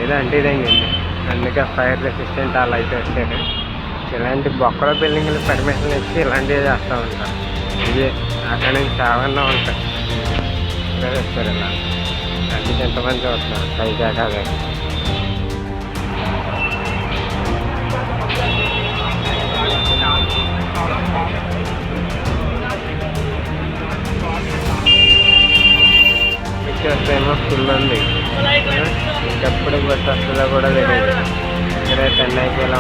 ఏదో అంటే ఇదేండి, అందుకే ఫైర్ రెసిస్టెంట్ అలా అయితే వచ్చారు. ఇలాంటి బొక్కల బిల్డింగ్లు పర్మిషన్ ఇచ్చి ఇలాంటివి చేస్తూ ఉంటారు. ఇదే అక్కడి నుంచి చావన్నా ఉంటాయి వచ్చారు ఇలా. అందుకే ఎంతమంది చూస్తున్నారు పైజాక అదే. వచ్చేస్తేమో ఫుల్ ఉంది, ఇంకెప్పుడు బస్సు వస్తుందో కూడా తెలియదు. ఇక్కడే చెన్నైకి ఇలా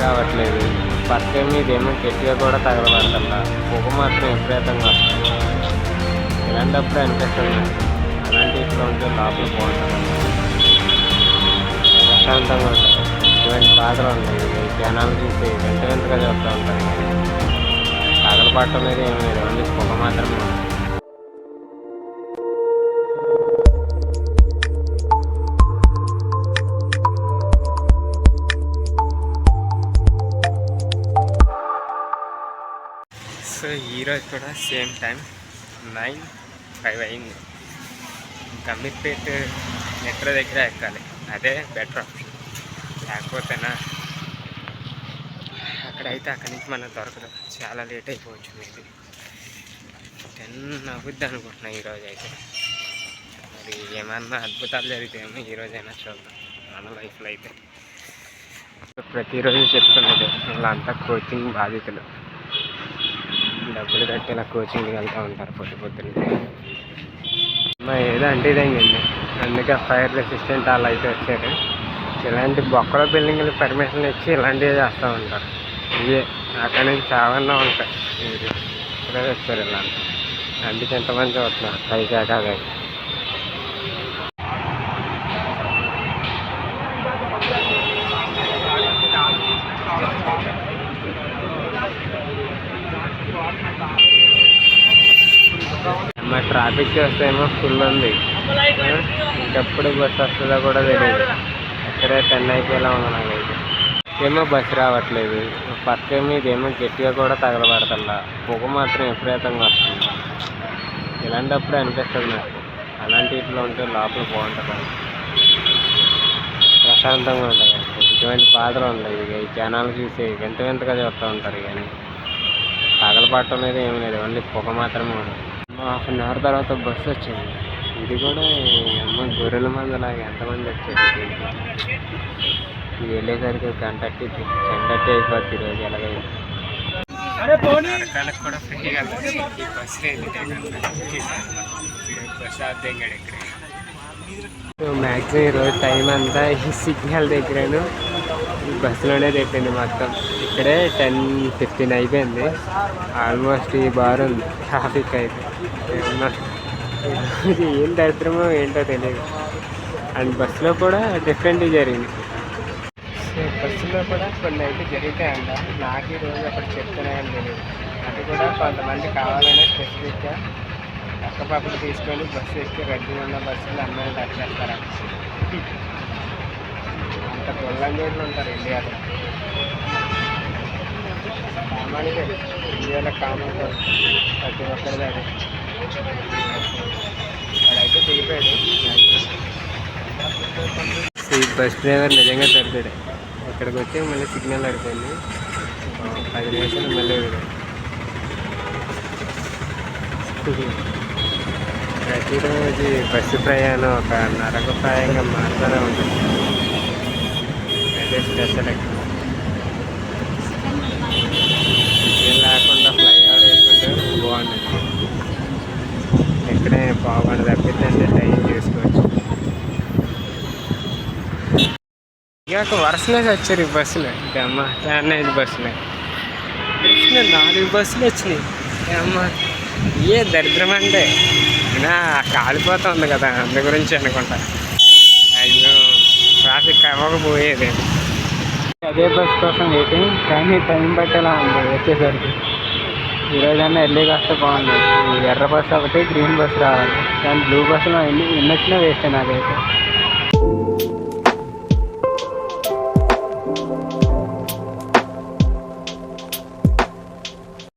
రావట్లేదు. పక్క మీద ఏమో గట్టిగా కూడా తగలబడతా, పొగ మాత్రం విపరీతంగా వస్తుంది. ఇలాంటప్పుడు అనిపిస్తుంది అలాంటి ఇట్లా ఉంటే లోపల బాగుంటుంది, ప్రశాంతంగా ఉంటుంది. ఇటువంటి బాధలు ఉంటాయి, జనాలు చూసి వెంట వెంటగా చూస్తూ ఉంటారు. తగలబడటం మీద ఏమి లేదు, ఓన్లీ పొగ మాత్రమే ఉంటుంది. సో ఈరోజు కూడా సేమ్ టైం 9:05 అయింది. గంభీర్పేట మెట్రో దగ్గర ఎక్కాలి, అదే బెటర్ ఆప్షన్. లేకపోతేనా అక్కడైతే అక్కడి నుంచి మనకు దొరకదు, చాలా లేట్ అయిపోవచ్చు. ఇది 10 అవుద్ది అనుకుంటున్నా ఈరోజు అయితే. మరి ఏమన్నా అద్భుతాలు జరిగితేమో ఈరోజైనా చూద్దాం మన లైఫ్లో అయితే. ప్రతిరోజు చెప్తున్నది వీళ్ళంతా కోచింగ్ బాధితులు, డబ్బులు కట్టి ఇలా కోచింగ్కి వెళ్తూ ఉంటారు పొద్దున్న. ఏదో అంటే ఇదేండి, అందుకే ఫైర్ రెసిస్టెంట్ అలా అయితే వచ్చారు. ఇలాంటి బొక్కల బిల్డింగ్లు పర్మిషన్ ఇచ్చి ఇలాంటివి చేస్తూ ఉంటారు. ఇదే అక్కడి నుంచి చావన్నా ఉంటాయి. ఇక్కడే వచ్చారు ఇలా. అందుకే ఎంతమంది చూస్తున్నారు పైజాక అదే. మా ట్రాఫిక్ చూస్తేమో ఫుల్ ఉంది, ఇంకెప్పుడు బస్సు వస్తుందో కూడా తెలియదు. ఇక్కడే చెన్నైకి ఇలా ఉంది నాకైతే. ఏమో బస్సు రావట్లేదు, పక్క మీద ఏమో గట్టిగా కూడా తగలబడతా, పొగ మాత్రం విపరీతంగా వస్తుంది. ఇలాంటప్పుడు అనిపిస్తుంది నాకు అలాంటి ఇట్లా ఉంటే లోపల బాగుంటుంది, ప్రశాంతంగా ఉంటుంది. ఇటువంటి బాధలు ఉంటాయి, ఇక ఈ జనాలు చూసి వింత వింతగా చూస్తూ ఉంటారు. కానీ తగలబడటం మీద ఏమి లేదు, ఓన్లీ పొగ మాత్రమే ఉంటుంది. 1/2 అవర్ తర్వాత బస్సు వచ్చింది. ఇది కూడా అమ్మ గొర్రెల మందలాగా ఎంతమంది వచ్చారు. ఇది వెళ్ళేసరికి 1:30 అయిపోద్ది ఈరోజు ఎలాగైనా. అరకాలకు కూడా ఫ్రీగా ఈ బస్సు బస్సు అర్థంగాడు ఇక్కడ. మ్యాక్సిమం ఈరోజు టైం అంతా ఈ సిగ్నల్ దగ్గరను ఈ బస్సులోనే తెప్పింది మొత్తం. ఇక్కడే 10:15 అయిపోయింది. ఆల్మోస్ట్ ఈ బార్ ఉంది ట్రాఫిక్ అయితే. ఇది ఏం దరిద్రమో ఏంటో తెలియదు. అండ్ బస్సులో కూడా డిఫరెంట్ జరిగింది. సో బస్సులో కూడా కొన్ని అయితే జరుగుతాయంట, నాకు ఈరోజు అక్కడ చెప్తున్నాయని తెలియదు. అది కూడా కొంతమంది కావాలనే స్పెసిఫిక్గా పక్కపక్కలు తీసుకొని బస్సు ఎక్కి రద్దీ ఉన్న బస్సులు అమ్మాయిని టచ్ చేస్తారంట. అంత గొల్లంగేట్లు ఉంటారు ఇండియాలో. కామన్గా ఇండియాలో కామన్ ప్రతి ఒక్కరిది అది. వాడైతే దిగిపోయాడు. ఈ బస్ డ్రైవర్ నిజంగా తగ్గాడు. ఇక్కడికి వచ్చి మళ్ళీ సిగ్నల్ అడిపోయింది, 10 నిమిషాలు మళ్ళీ ప్రతిరోజు బస్సు ప్రయాణం ఒక నరకప్రాయంగా మారుతూనే ఉంటుంది. అదే స్పెషల్ ఏం లేకుండా ఫ్లైఓవర్ వేసుకుంటే బాగుంటుంది. ఎక్కడే బాగుండి తప్పిద్దంటే టైం చూసుకోవచ్చు. ఇక వరుసలేసి వచ్చారు ఈ బస్సులు. అమ్మ 5 బస్సులు 4 బస్సులు వచ్చినాయి. అమ్మ ఏ దరిద్రం అంటే అయినా కాలిపోతుంది కదా, అందు గురించి అనుకుంటా. అయ్యో ట్రాఫిక్ అవ్వకపోయేది. అదే బస్ కోసం వెయిటింగ్, కానీ టైం పట్టేలా ఉంది వచ్చేసరికి. ఈరోజన్నా ఎర్లీగా వస్తే బాగుంది. ఈ ఎర్ర బస్సు ఒకటి, గ్రీన్ బస్సు రావాలి. కానీ బ్లూ బస్సులో ఎన్ని వచ్చినా వేస్ట్ నాకైతే.